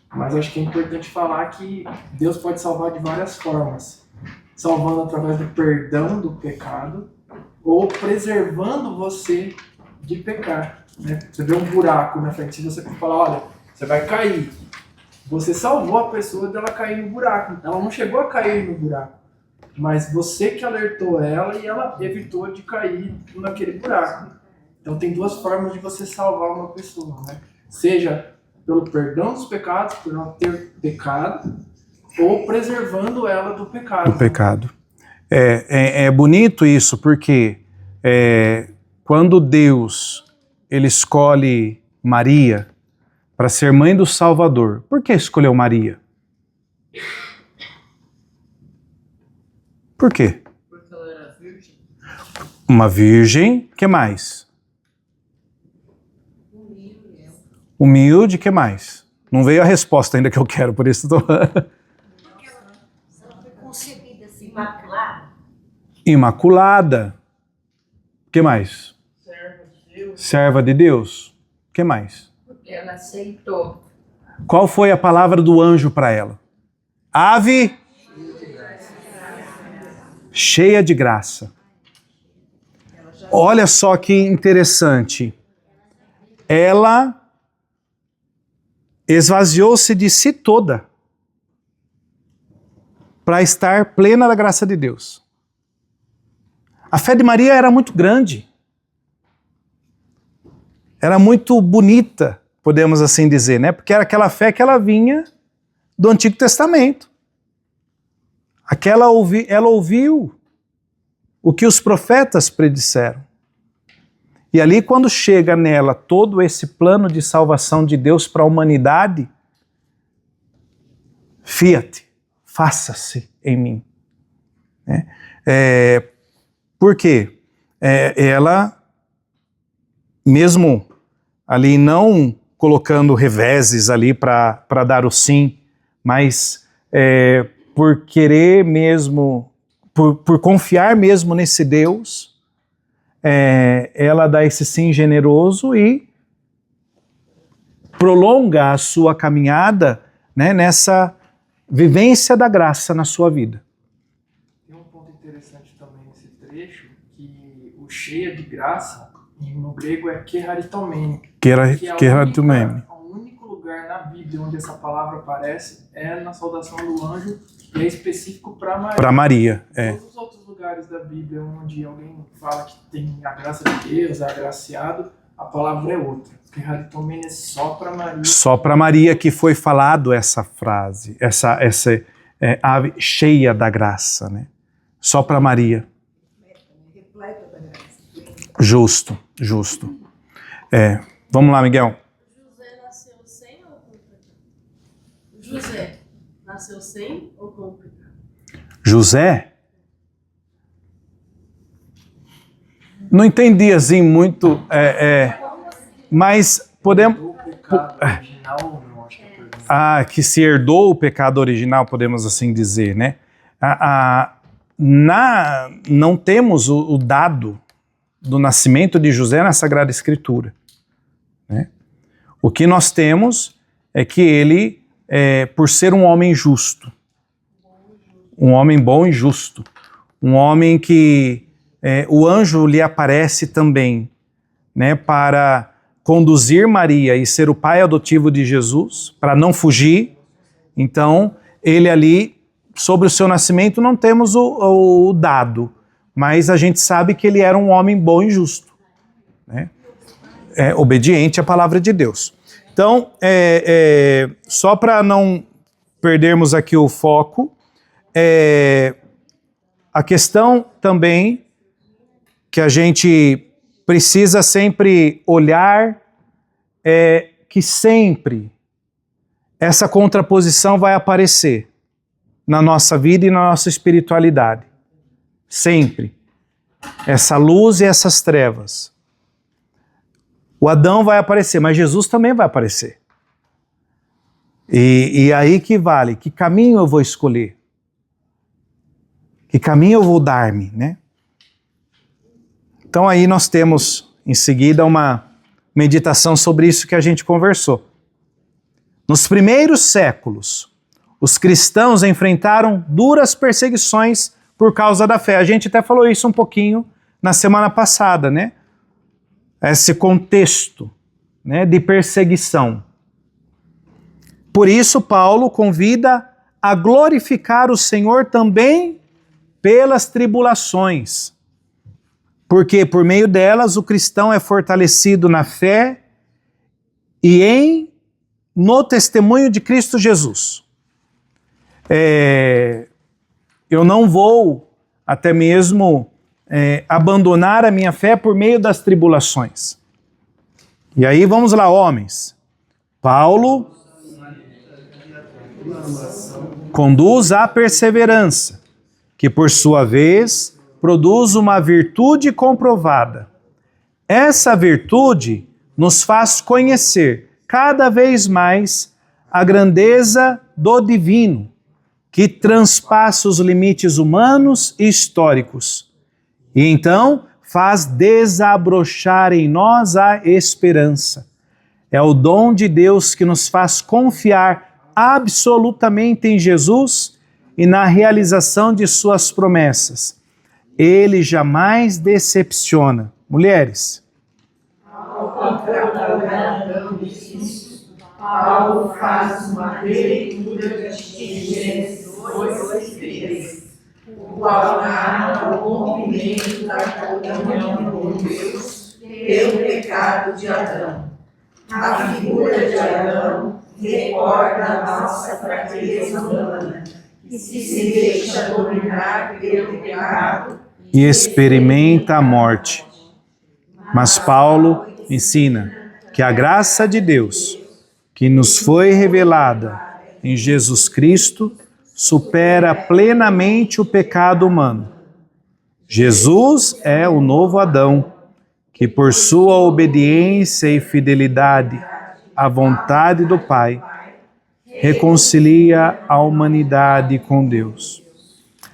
Mas acho que é importante falar que Deus pode salvar de várias formas. Salvando através do perdão do pecado ou preservando você de pecar. Né? Você vê um buraco na frente, se você falar, olha, você vai cair. Você salvou a pessoa dela cair no buraco. Ela não chegou a cair no buraco. Mas você que alertou ela e ela evitou de cair naquele buraco. Então tem duas formas de você salvar uma pessoa, né? Seja pelo perdão dos pecados, por não ter pecado, ou preservando ela do pecado. Do pecado. É bonito isso, porque quando Deus ele escolhe Maria para ser mãe do Salvador, por que escolheu Maria? Por quê? Porque ela era virgem. Uma virgem, que mais? Humilde, que mais? Não veio a resposta ainda que eu quero, por isso estou... Porque ela foi concebida assim, imaculada. Imaculada. Que mais? Serva de Deus. Serva de Deus. Que mais? Porque ela aceitou. Qual foi a palavra do anjo para ela? Ave cheia de graça. Olha só que interessante. Ela esvaziou-se de si toda para estar plena da graça de Deus. A fé de Maria era muito grande. Era muito bonita, podemos assim dizer, né? Porque era aquela fé que ela vinha do Antigo Testamento. Ela ouviu o que os profetas predisseram. E ali, quando chega nela todo esse plano de salvação de Deus para a humanidade, fiat, faça-se em mim. né? Por quê? Ela, mesmo ali não colocando reveses ali para dar o sim, mas por querer mesmo, por confiar mesmo nesse Deus, ela dá esse sim generoso e prolonga a sua caminhada, né, nessa vivência da graça na sua vida. Tem um ponto interessante também nesse trecho, que o cheia de graça, no grego é keharitomene. Keharitomene. O único lugar na Bíblia onde essa palavra aparece é na saudação do anjo, e é específico para Maria. Para Maria, Todos os outros lugares da Bíblia onde alguém fala que tem a graça de Deus, é agraciado, a palavra é outra. Keharitomene é só para Maria. Só para Maria que foi falado essa frase, essa ave cheia da graça, né? Só para Maria. Repleta da graça. Justo. Vamos lá, Miguel. José nasceu sem ou com pecado? José nasceu sem ou com pecado? José? Não entendi assim muito, mas podemos... O pecado original, não acho que é pergunta. Que se herdou o pecado original, podemos assim dizer, né? Não temos o dado do nascimento de José na Sagrada Escritura, né? O que nós temos é que ele, por ser um homem justo, um homem bom e justo, um homem que o anjo lhe aparece também, né, para conduzir Maria e ser o pai adotivo de Jesus, para não fugir. Então, ele ali, sobre o seu nascimento, não temos o dado, mas a gente sabe que ele era um homem bom e justo, né? Obediente à palavra de Deus. Então, só para não perdermos aqui o foco, a questão também que a gente precisa sempre olhar que sempre essa contraposição vai aparecer na nossa vida e na nossa espiritualidade. Sempre. Essa luz e essas trevas. O Adão vai aparecer, mas Jesus também vai aparecer. E aí que vale, que caminho eu vou escolher? Que caminho eu vou dar-me, né? Então aí nós temos em seguida uma meditação sobre isso que a gente conversou. Nos primeiros séculos, os cristãos enfrentaram duras perseguições por causa da fé. A gente até falou isso um pouquinho na semana passada, né? Esse contexto, né, de perseguição. Por isso, Paulo convida a glorificar o Senhor também pelas tribulações. Porque por meio delas o cristão é fortalecido na fé e no testemunho de Cristo Jesus. Eu não vou até mesmo abandonar a minha fé por meio das tribulações. E aí vamos lá, homens. Paulo conduz à perseverança, que por sua vez produz uma virtude comprovada. Essa virtude nos faz conhecer cada vez mais a grandeza do divino, que transpassa os limites humanos e históricos, e então faz desabrochar em nós a esperança. É o dom de Deus que nos faz confiar absolutamente em Jesus e na realização de suas promessas. Ele jamais decepciona. Mulheres. Ao contrapronadão de Cristo, Paulo faz uma releitura de Gênesis 2:3, o qual narra o rompimento da comunhão com Deus pelo pecado de Adão. A figura de Adão recorda a nossa fraqueza humana, que se deixa dominar pelo pecado e experimenta a morte. Mas Paulo ensina que a graça de Deus, que nos foi revelada em Jesus Cristo, supera plenamente o pecado humano. Jesus é o novo Adão, que por sua obediência e fidelidade à vontade do Pai, reconcilia a humanidade com Deus.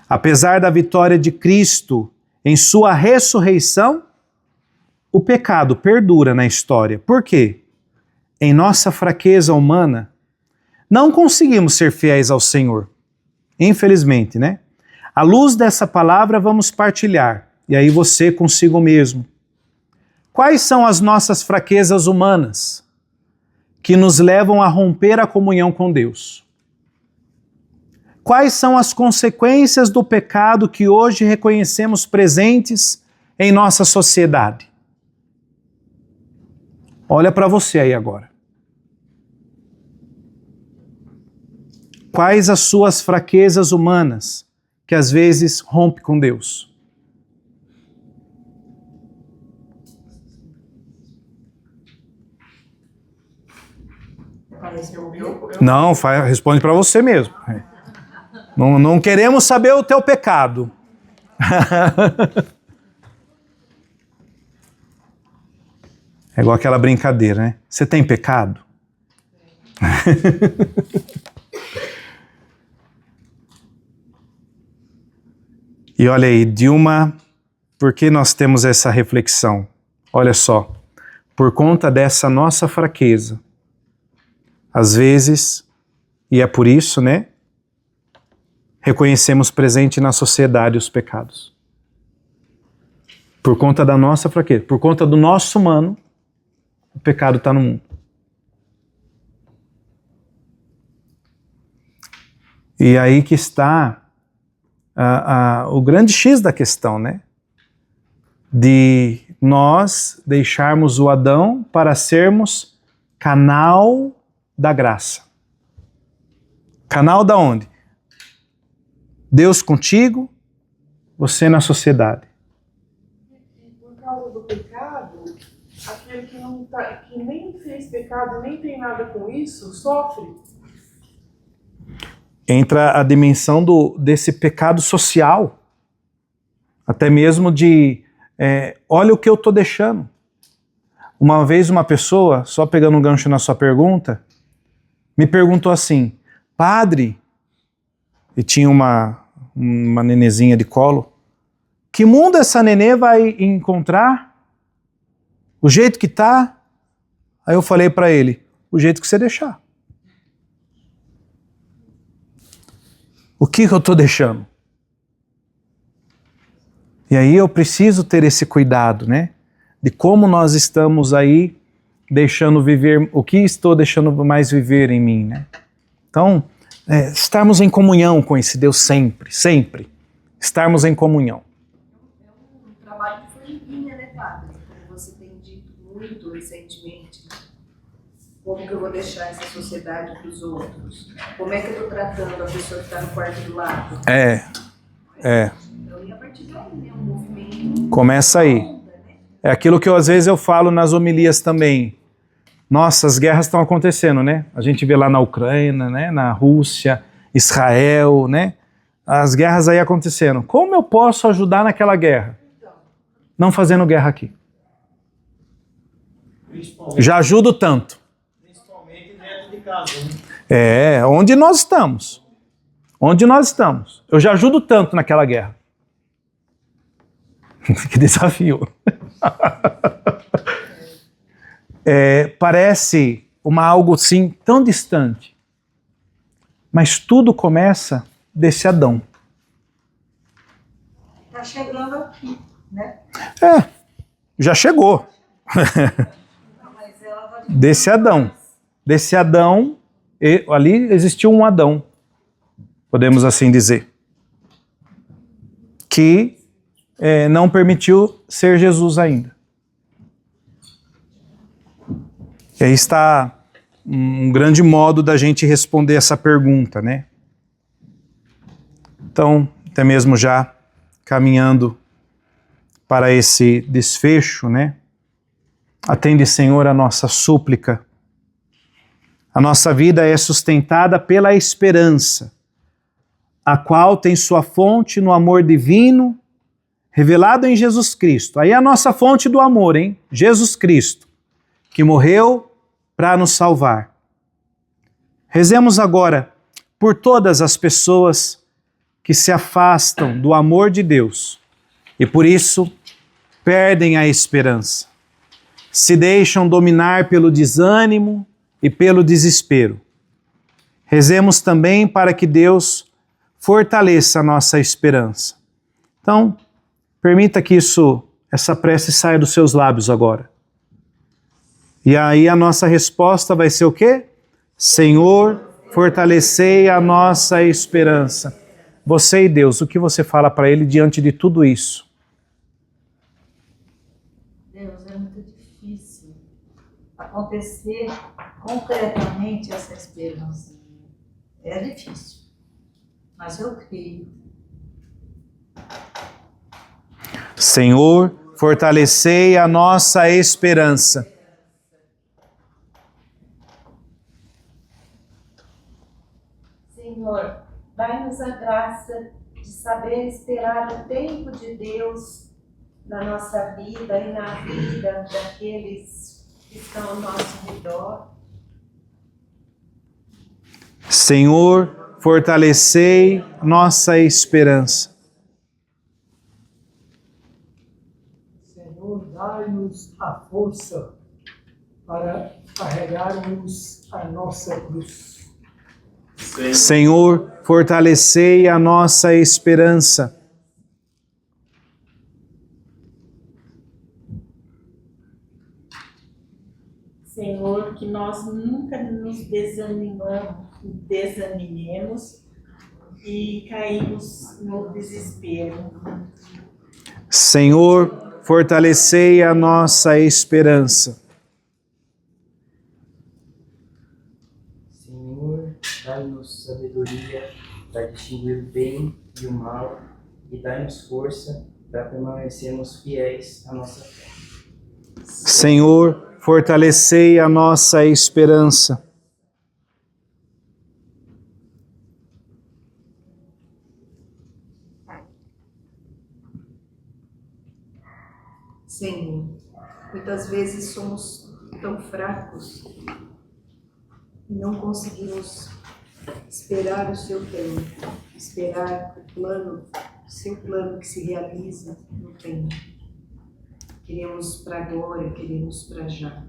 Apesar da vitória de Cristo em sua ressurreição, o pecado perdura na história. Por quê? Em nossa fraqueza humana, não conseguimos ser fiéis ao Senhor. Infelizmente, né? À luz dessa palavra, vamos partilhar. E aí você consigo mesmo. Quais são as nossas fraquezas humanas que nos levam a romper a comunhão com Deus? Quais são as consequências do pecado que hoje reconhecemos presentes em nossa sociedade? Olha para você aí agora. Quais as suas fraquezas humanas que às vezes rompe com Deus? Não, responde para você mesmo. Não queremos saber o teu pecado. É igual aquela brincadeira, né? Você tem pecado? E olha aí, por que nós temos essa reflexão? Olha só, por conta dessa nossa fraqueza, às vezes, e é por isso, né? Reconhecemos presente na sociedade os pecados. Por conta da nossa fraqueza, por conta do nosso humano, o pecado está no mundo. E aí que está o grande X da questão, né? De nós deixarmos o Adão para sermos canal da graça. Canal da onde? Deus contigo, você na sociedade. E por causa do pecado, aquele que nem fez pecado, nem tem nada com isso, sofre. Entra a dimensão desse pecado social, até mesmo olha o que eu estou deixando. Uma vez uma pessoa, só pegando um gancho na sua pergunta, me perguntou assim, padre, e tinha uma nenezinha de colo, que mundo essa nenê vai encontrar? O jeito que tá? Aí eu falei para ele, o jeito que você deixar. O que eu estou deixando? E aí eu preciso ter esse cuidado, né? De como nós estamos aí deixando viver, o que estou deixando mais viver em mim, né? Então, estarmos em comunhão com esse Deus sempre, sempre. Estarmos em comunhão. É um trabalho de formiguinha, né, padre? Como você tem dito muito recentemente. Como que eu vou deixar essa sociedade para os outros? Como é que eu estou tratando a pessoa que está no quarto do lado? Então, e a partir daí, né? Um movimento. Começa aí. É aquilo que às vezes eu falo nas homilias também. Nossa, as guerras estão acontecendo, né? A gente vê lá na Ucrânia, né? Na Rússia, Israel, né? As guerras aí acontecendo. Como eu posso ajudar naquela guerra? Não fazendo guerra aqui. Já ajudo tanto. Principalmente dentro de casa, né? Onde nós estamos. Onde nós estamos. Eu já ajudo tanto naquela guerra. Que desafio. Parece algo assim tão distante. Mas tudo começa desse Adão. Está chegando aqui, né? Já chegou. Desse Adão. Desse Adão, ali existiu um Adão, podemos assim dizer, que não permitiu ser Jesus ainda. E aí está um grande modo da gente responder essa pergunta, né? Então, até mesmo já caminhando para esse desfecho, né? Atende, Senhor, a nossa súplica. A nossa vida é sustentada pela esperança. a qual tem sua fonte no amor divino revelado em Jesus Cristo. Aí é a nossa fonte do amor, hein? Jesus Cristo, que morreu para nos salvar. Rezemos agora por todas as pessoas que se afastam do amor de Deus e por isso perdem a esperança, se deixam dominar pelo desânimo e pelo desespero. Rezemos também para que Deus fortaleça a nossa esperança. Então, permita que essa prece saia dos seus lábios agora. E aí a nossa resposta vai ser o quê? Senhor, fortalecei a nossa esperança. Você e Deus, o que você fala para Ele diante de tudo isso? Deus, é muito difícil acontecer concretamente essa esperança. É difícil, mas eu creio. Senhor, fortalecei a nossa esperança. Senhor, dai-nos a graça de saber esperar o tempo de Deus na nossa vida e na vida daqueles que estão ao nosso redor. Senhor, fortalecei nossa esperança. Senhor, dai-nos a força para carregarmos a nossa cruz. Senhor, fortalecei a nossa esperança. Senhor, que nós nunca nos desanimemos e caímos no desespero. Senhor, fortalecei a nossa esperança. Senhor, dai-nos sabedoria para distinguir o bem e o mal e dai-nos força para permanecermos fiéis à nossa fé. Senhor, fortalecei a nossa esperança. Senhor, muitas vezes somos tão fracos e não conseguimos esperar o seu tempo, esperar o seu plano que se realiza no tempo. Queremos para agora, queremos para já.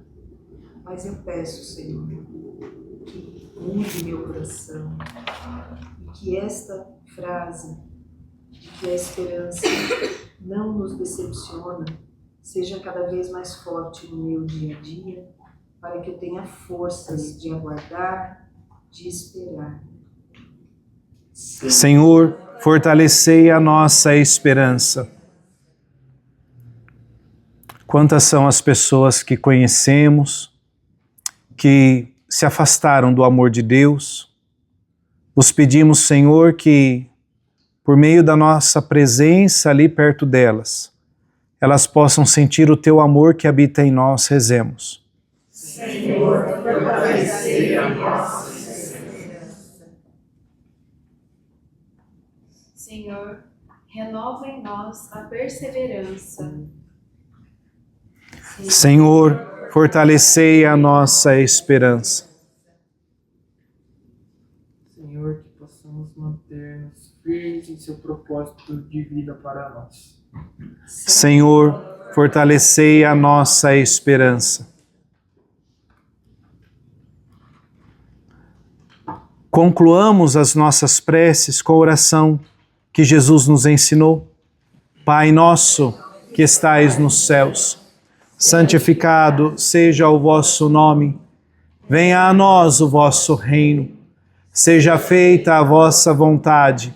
Mas eu peço, Senhor, que mude meu coração e que esta frase de que a esperança não nos decepciona seja cada vez mais forte no meu dia a dia, para que eu tenha forças de aguardar, de esperar. Senhor, fortalecei a nossa esperança. Quantas são as pessoas que conhecemos, que se afastaram do amor de Deus? Vos pedimos, Senhor, que por meio da nossa presença ali perto delas, elas possam sentir o Teu amor que habita em nós. Rezemos. Senhor, fortalecei a nossa esperança. Senhor, renova em nós a perseverança. Senhor, fortalecei a nossa esperança. Senhor, que possamos manter-nos firmes em seu propósito de vida para nós. Senhor, fortalecei a nossa esperança. Concluamos as nossas preces com a oração que Jesus nos ensinou. Pai nosso, que estais nos céus, santificado seja o vosso nome. Venha a nós o vosso reino. Seja feita a vossa vontade,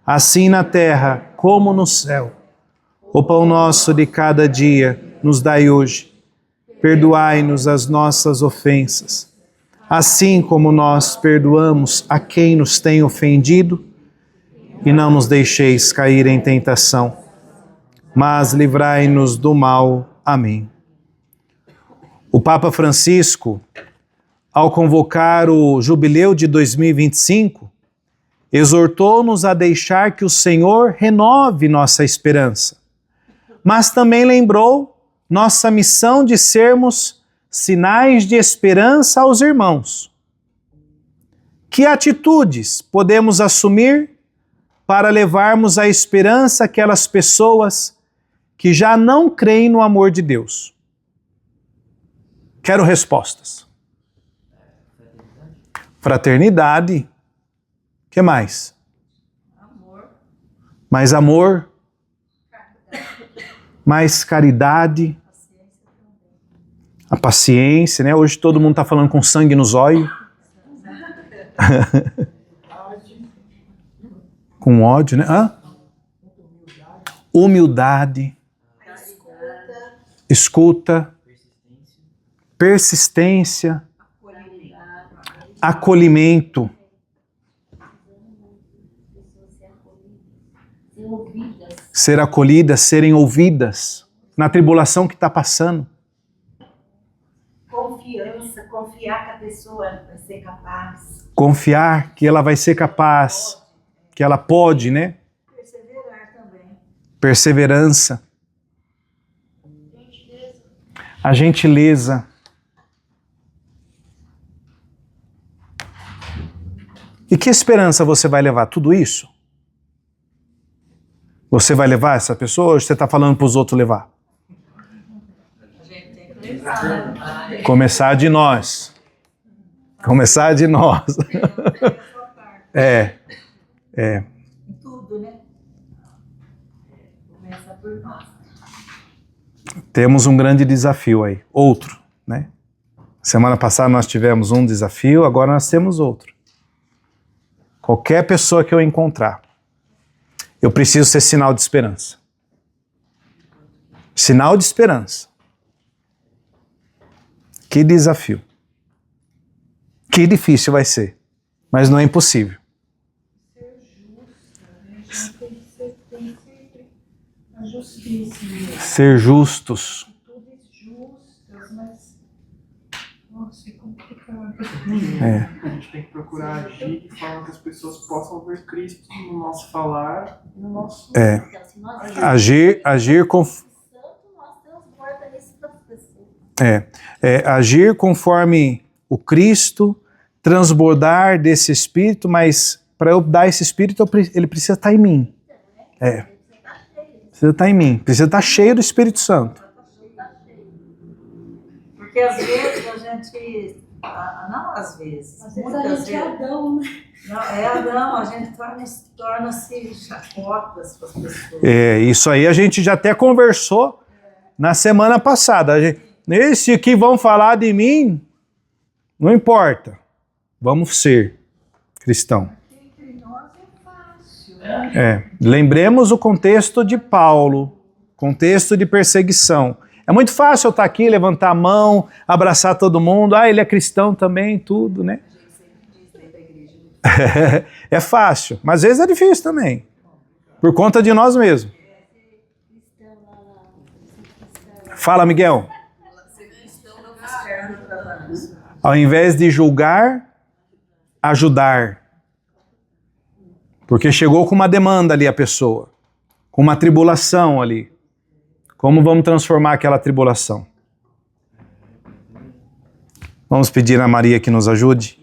assim na terra como no céu. O pão nosso de cada dia nos dai hoje. Perdoai-nos as nossas ofensas, assim como nós perdoamos a quem nos tem ofendido, e não nos deixeis cair em tentação, mas livrai-nos do mal. Amém. O Papa Francisco, ao convocar o jubileu de 2025, exortou-nos a deixar que o Senhor renove nossa esperança, mas também lembrou nossa missão de sermos sinais de esperança aos irmãos. Que atitudes podemos assumir para levarmos a esperança àquelas pessoas que já não creem no amor de Deus? Quero respostas. Fraternidade. O que mais? Amor. Mais amor. Mais caridade. A paciência, né? Hoje todo mundo está falando com sangue nos olhos. Com ódio, né? Hã? Humildade. Escuta. Persistência. Acolhimento. Ser acolhidas, serem ouvidas na tribulação que está passando. Confiança, confiar que a pessoa vai ser capaz. Confiar que ela vai ser capaz, que ela pode, né? Perseverar também. Perseverança. A gentileza. E que esperança você vai levar? Tudo isso? Você vai levar essa pessoa ou você está falando para os outros levar? A gente tem que levar, né? Começar de nós. Começar de nós. É. Tudo, né? Começa por nós. Temos um grande desafio aí. Outro, né? Semana passada nós tivemos um desafio, agora nós temos outro. Qualquer pessoa que eu encontrar, eu preciso ser sinal de esperança. Sinal de esperança. Que desafio. Que difícil vai ser. Mas não é impossível. A justiça mesmo. Ser justos. Tudo justos, mas nossa, é complicado. A gente tem que procurar agir de forma que as pessoas possam ver Cristo no nosso falar e no nosso Agir agir conforme o Cristo, transbordar desse Espírito, mas para eu dar esse Espírito, ele precisa estar em mim. Precisa estar em mim, precisa estar cheio do Espírito Santo. Porque às vezes a gente, não às vezes, muitas vezes é Adão, né? Não, é Adão, a gente torna-se chacotas para as pessoas. Isso aí a gente já até conversou na semana passada. Esse que vão falar de mim, não importa. Vamos ser cristão. Lembremos o contexto de Paulo, contexto de perseguição. É muito fácil eu estar aqui, levantar a mão, abraçar todo mundo. Ele é cristão também, tudo, né? É fácil, mas às vezes é difícil também. Por conta de nós mesmos. Fala, Miguel. Ao invés de julgar, ajudar. Porque chegou com uma demanda ali a pessoa, com uma tribulação ali. Como vamos transformar aquela tribulação? Vamos pedir a Maria que nos ajude?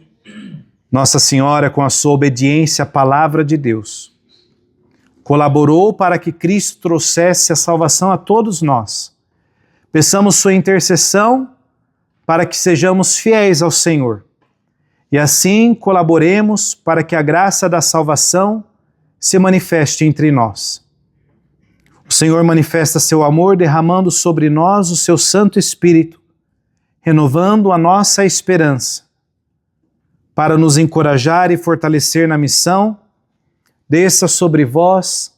Nossa Senhora, com a sua obediência à palavra de Deus, colaborou para que Cristo trouxesse a salvação a todos nós. Peçamos sua intercessão para que sejamos fiéis ao Senhor. E assim colaboremos para que a graça da salvação se manifeste entre nós. O Senhor manifesta seu amor derramando sobre nós o seu Santo Espírito, renovando a nossa esperança. Para nos encorajar e fortalecer na missão, desça sobre vós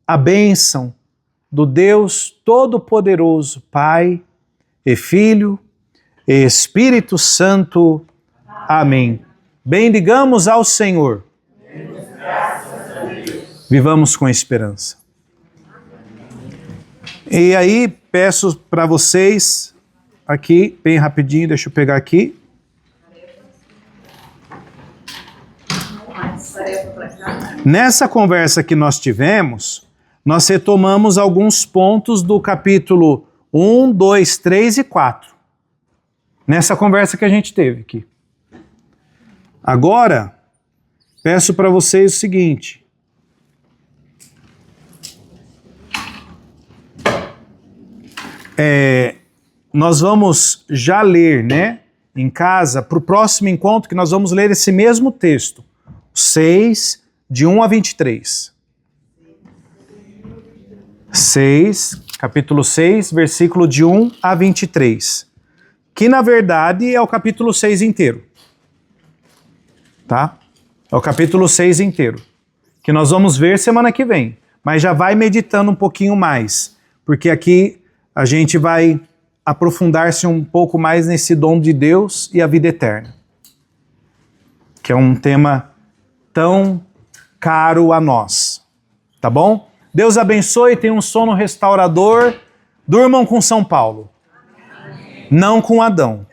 a bênção do Deus Todo-Poderoso, Pai e Filho e Espírito Santo. Amém. Bendigamos ao Senhor. Vivamos com esperança. E aí, peço para vocês, aqui, bem rapidinho, deixa eu pegar aqui. Mais tarefa para cá. Nessa conversa que nós tivemos, nós retomamos alguns pontos do capítulo 1, 2, 3 e 4. Nessa conversa que a gente teve aqui. Agora, peço para vocês o seguinte. Nós vamos já ler, né, em casa, para o próximo encontro, que nós vamos ler esse mesmo texto. 6, de 1 a 23. 6, capítulo 6, versículo de 1 a 23. Que, na verdade, é o capítulo 6 inteiro. Tá? É o capítulo 6 inteiro. Que nós vamos ver semana que vem. Mas já vai meditando um pouquinho mais. Porque aqui a gente vai aprofundar-se um pouco mais nesse dom de Deus e a vida eterna. Que é um tema tão caro a nós. Tá bom? Deus abençoe, tenham um sono restaurador. Durmam com São Paulo. Não com Adão.